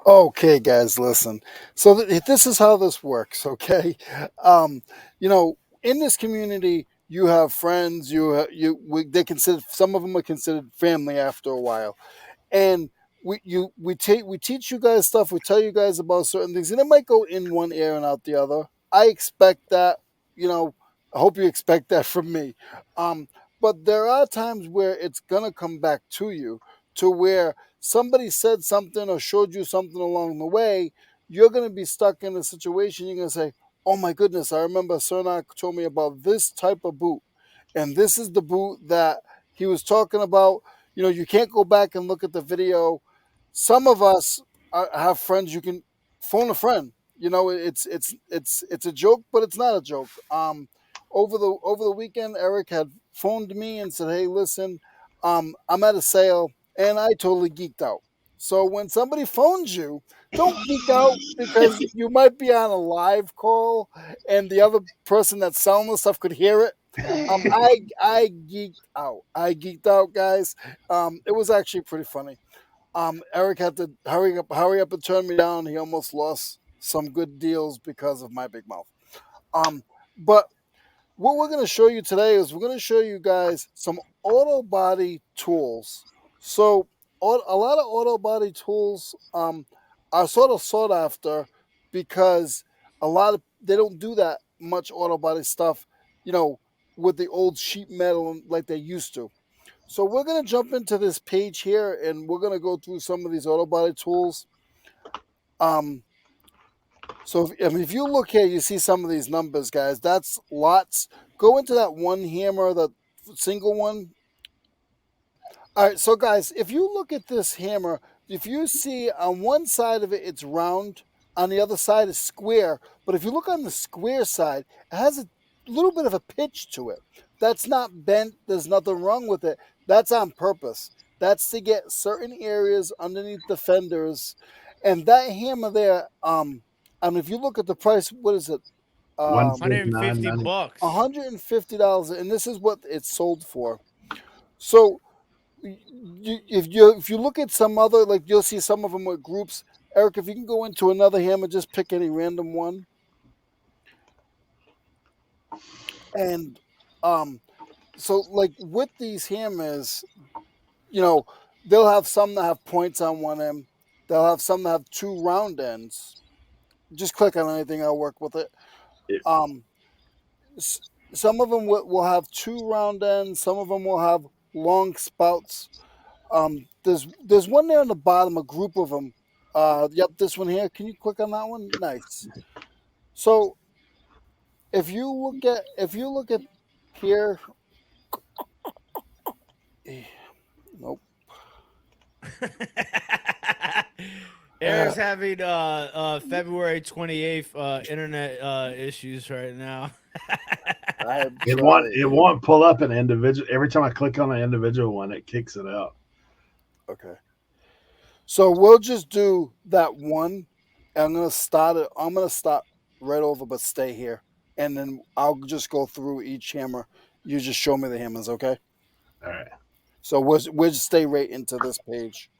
Okay, guys, listen. So this is how this works. Okay, um, in this community, you have friends. They consider some of them are considered family after a while, and we teach you guys stuff. We tell you guys about certain things, and it might go in one ear and out the other. I expect that. You know, I hope you expect that from me. Um, but there are times where it's gonna come back to you, to where somebody said something or showed you something along the way. You're gonna be stuck in a situation. You're gonna say, "Oh my goodness, I remember Cernoch told me about this type of boot, and this is the boot that he was talking about." You can't go back and look at the video. Some of us have friends. You can phone a friend. It's a joke, but it's not a joke. Over the weekend, Eric had phoned me and said, "Hey, listen, I'm at a sale," and I totally geeked out. So when somebody phones you, don't geek out because you might be on a live call and the other person that's selling the stuff could hear it. I geeked out. I geeked out, guys. It was actually pretty funny. Eric had to hurry up and turn me down. He almost lost some good deals because of my big mouth. But what we're going to show you today is we're going to show you guys some auto body tools. So a lot of auto body tools are sort of sought after because a lot of they don't do that much auto body stuff, you know, with the old sheet metal like they used to. So we're going to jump into this page here and we're going to go through some of these auto body tools. If you look here, you see some of these numbers, guys. That's lots. Go into that one hammer, that single one. All right, so guys, if you look at this hammer, if you see on one side of it, it's round, on the other side is square. But if you look on the square side, it has a little bit of a pitch to it. That's not bent. There's nothing wrong with it. That's on purpose. That's to get certain areas underneath the fenders. And that hammer there, and if you look at the price, what is it? Um, 150 159.90. bucks. $150, and this is what it's sold for. So if you look at some other, like, you'll see some of them with groups. Eric, if you can go into another hammer, just pick any random one, and um, so like with these hammers, you know, they'll have some that have points on one end. They'll have some that have two round ends. Just click on anything, I'll work with it. It, Um, s- some of them will have two round ends. Some of them will have long spouts. There's one there on the bottom, a group of them. Yep, this one here. Can you click on that one? Nice. So if you look at here, eh, nope. Eric's Uh, having February 28th internet issues right now. I am it won't trying. it won't pull up an individual. Every time I click on an individual one, it kicks it out. Okay. So we'll just do that one. I'm gonna start it. I'm gonna stop right over, but stay here, and then I'll just go through each hammer. You just show me the hammers, okay? All right. So we'll just stay right into this page.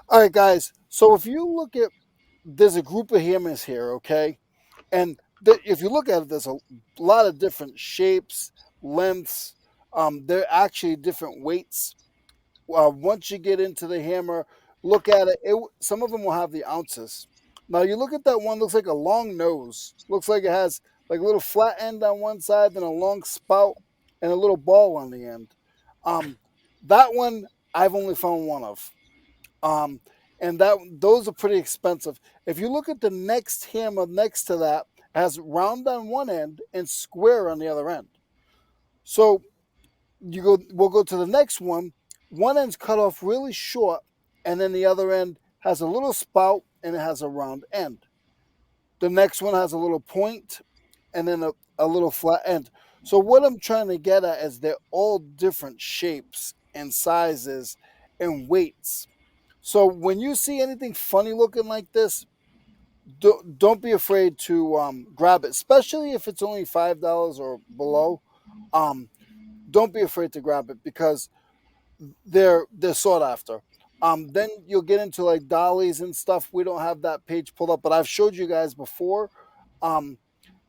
All right, guys. So if you look at, there's a group of hammers here, okay? And if you look at it, there's a lot of different shapes, lengths. They're actually different weights. Once you get into the hammer, look at it. Some of them will have the ounces. Now you look at that one. Looks like a long nose. Looks like it has like a little flat end on one side, then a long spout, and a little ball on the end. Um, that one I've only found one of. Um, and those are pretty expensive. If you look at the next hammer next to that, it has round on one end and square on the other end. So we'll go to the next one. One end's cut off really short, and then the other end has a little spout and it has a round end. The next one has a little point and then a little flat end. So what I'm trying to get at is they're all different shapes and sizes and weights. So when you see anything funny looking like this, don't be afraid to grab it, especially if it's only $5 or below. Um, don't be afraid to grab it because they're sought after. Then you'll get into like dollies and stuff. We don't have that page pulled up, but I've showed you guys before. Um,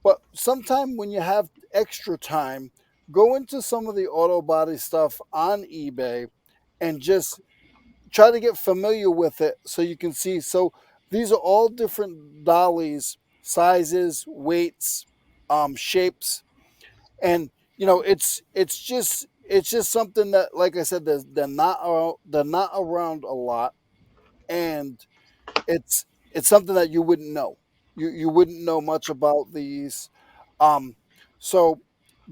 but sometime when you have extra time, go into some of the auto body stuff on eBay and just try to get familiar with it so you can see. So these are all different dollies, sizes, weights, shapes, and it's just something that, like I said, they're not around a lot, and it's something that you wouldn't know. You wouldn't know much about these. Um, so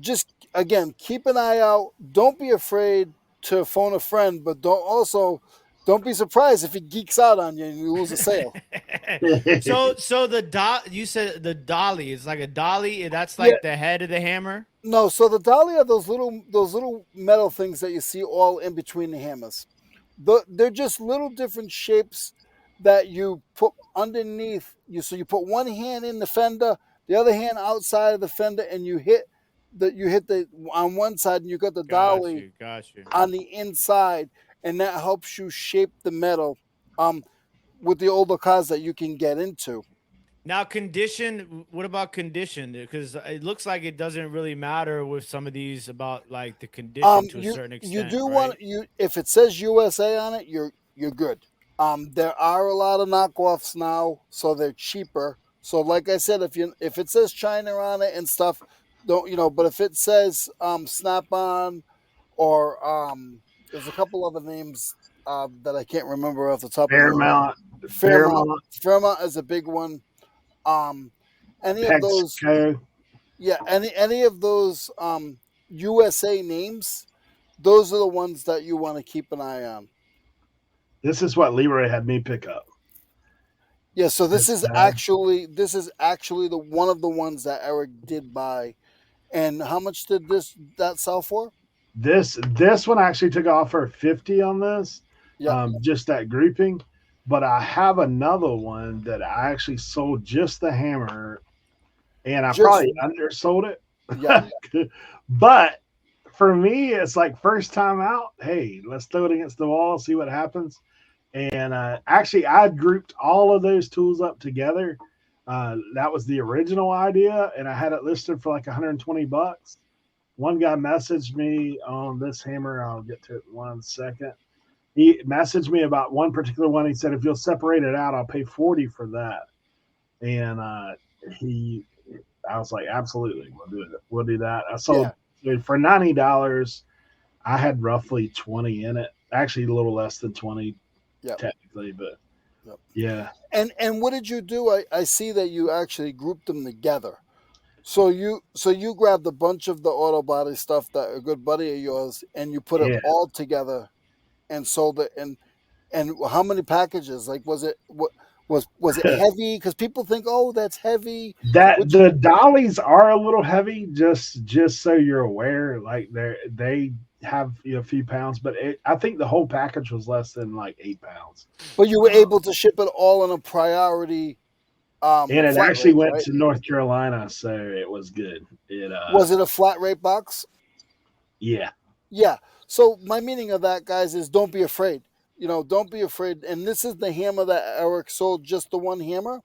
just again, keep an eye out. Don't be afraid to phone a friend, but don't be surprised if he geeks out on you and you lose a sale. So the you said the dolly is like a dolly. That's Yeah, like the head of the hammer. no. So the dolly are those little metal things that you see all in between the hammers. They're just little different shapes that you put underneath you. So you put one hand in the fender, the other hand outside of the fender, and you hit the on one side, and you got the Got dolly you. Got you. on the inside, and that helps you shape the metal. With the older cars that you can get into. Now, condition. What about condition? Because it looks like it doesn't really matter with some of these about like the condition to a You certain you extent, do want right? you if it says USA on it, you're good. There are a lot of knockoffs now, so they're cheaper. So like I said, if it says China on it and stuff, don't But if it says Snap on or there's a couple other names that I can't remember off the top of my head. Fairmount, Fairmount Fairmont, Fairmount is a big one. Um, any of those Pexco. Yeah, any of those USA names, those are the ones that you want to keep an eye on. This is what Leroy had me pick up. Yeah, so this This is tag. actually the one of the ones that Eric did buy. And how much did that sell for? This one actually took off for 50 on this, Yep. just that grouping. But I have another one that I actually sold just the hammer, and I Just probably undersold Yep. it. But for me, it's like first time out. Hey, let's throw it against the wall, see what happens. And actually, I grouped all of those tools up together. That was the original idea, and I had it listed for like 120 bucks. One guy messaged me on this hammer. I'll get to it in 1 second. He messaged me about one particular one. He said, if you'll separate it out, I'll pay 40 for that. And he, I was like, absolutely, we'll do it. We'll do that. I Yeah. sold for $90. I had roughly 20 in it. Actually, a little less than 20 Yep. technically, but Yep. yeah. And what did you do? I see that you actually grouped them together. So you grabbed a bunch of the auto body stuff that a good buddy of yours, and you put it Yeah. all together and sold it. And how many packages? Like, was it heavy? Because people think, oh, that's heavy. That Which the dollies are a little heavy, just so you're aware. Like they have a few pounds, but I think the whole package was less than like 8 pounds. But you were Um, able to ship it all in a priority and it flat actually rate, went right? to North Carolina, so it was good. Was it a flat rate box? Yeah, Yeah. So my meaning of that, guys, is don't be afraid. Don't be afraid. And this is the hammer that Eric sold, just the one hammer,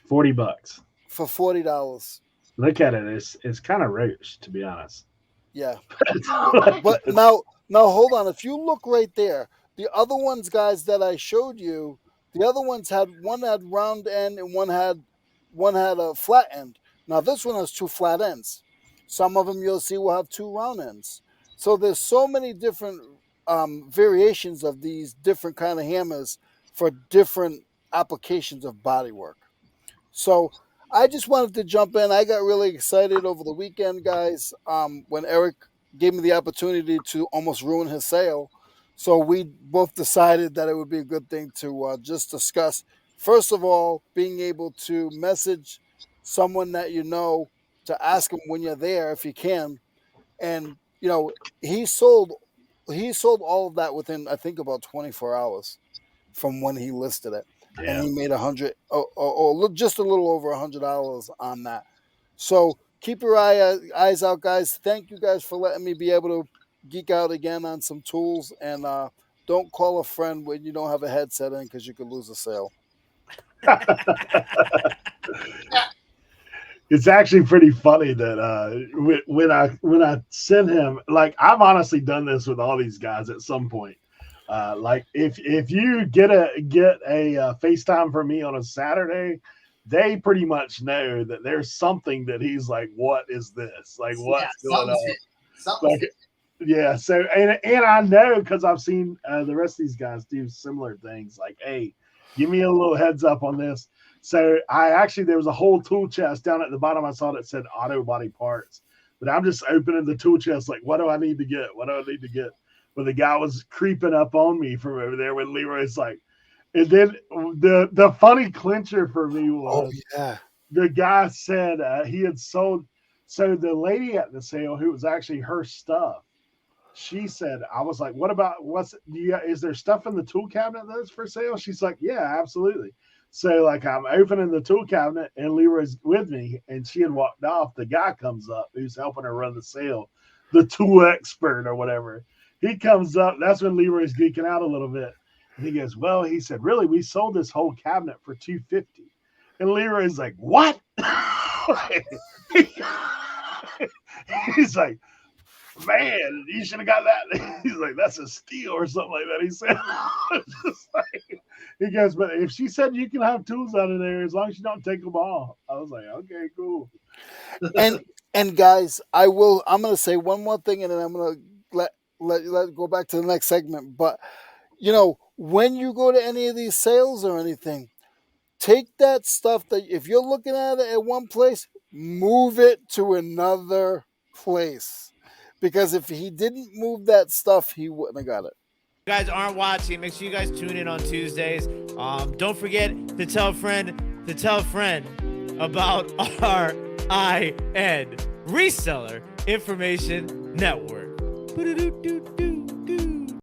$40. for $40. Look at it. It's kind of roach, to be honest. Yeah. Yeah. But now hold on. If you look right there, the other ones, guys, that I showed you, the other ones had one had round end and one had a flat end. Now this one has two flat ends. Some of them you'll see will have two round ends. So there's so many different variations of these different kind of hammers for different applications of bodywork. So I just wanted to jump in. I got really excited over the weekend, guys, when Eric gave me the opportunity to almost ruin his sale. So we both decided that it would be a good thing to just discuss. First of all, being able to message someone that you know to ask them when you're there if you can, and he sold he sold all of that within, I think, about 24 hours from when he listed it, and Yeah. he made 100 or just a little over $100 on that. So keep your eyes out, guys. Thank you guys for letting me be able to geek out again on some tools, and don't call a friend when you don't have a headset in because you could lose a sale. It's actually pretty funny that when I send him, like, I've honestly done this with all these guys at some point. Like if you get a FaceTime from me on a Saturday, they pretty much know that there's something that he's like, what is this? Like, what's going on? Like, yeah. So and I know because I've seen the rest of these guys do similar things. Like, hey, give me a little heads up on this. So there was a whole tool chest down at the bottom. I saw that said auto body parts, but I'm just opening the tool chest like, what do I need to get? What do I need to get? But the guy was creeping up on me from over there when Leroy's like, and then the funny clincher for me was, the guy said he had sold. So the lady at the sale, who was actually her stuff, she said, I was like, what about is there stuff in the tool cabinet that's for sale? She's like, yeah, absolutely. So like I'm opening the tool cabinet and Leroy's with me, and she had walked off. The guy comes up who's helping her run the sale, the tool expert or whatever. He comes up. That's when Leroy's geeking out a little bit. And he goes, well, he said, really, we sold this whole cabinet for $250. And Leroy's like, what? He's like, man, you should have got that. He's like, that's a steal or something like that. He said, he goes, but if she said you can have tools out of there as long as you don't take them all. I was like, okay, cool. And guys, I'm going to say one more thing, and then I'm going to let go back to the next segment. But when you go to any of these sales or anything, take that stuff that if you're looking at it at one place, move it to another place. Because if he didn't move that stuff, he wouldn't have got it. If you guys aren't watching, make sure you guys tune in on Tuesdays. Don't forget to tell a friend about RIN, Reseller Information Network.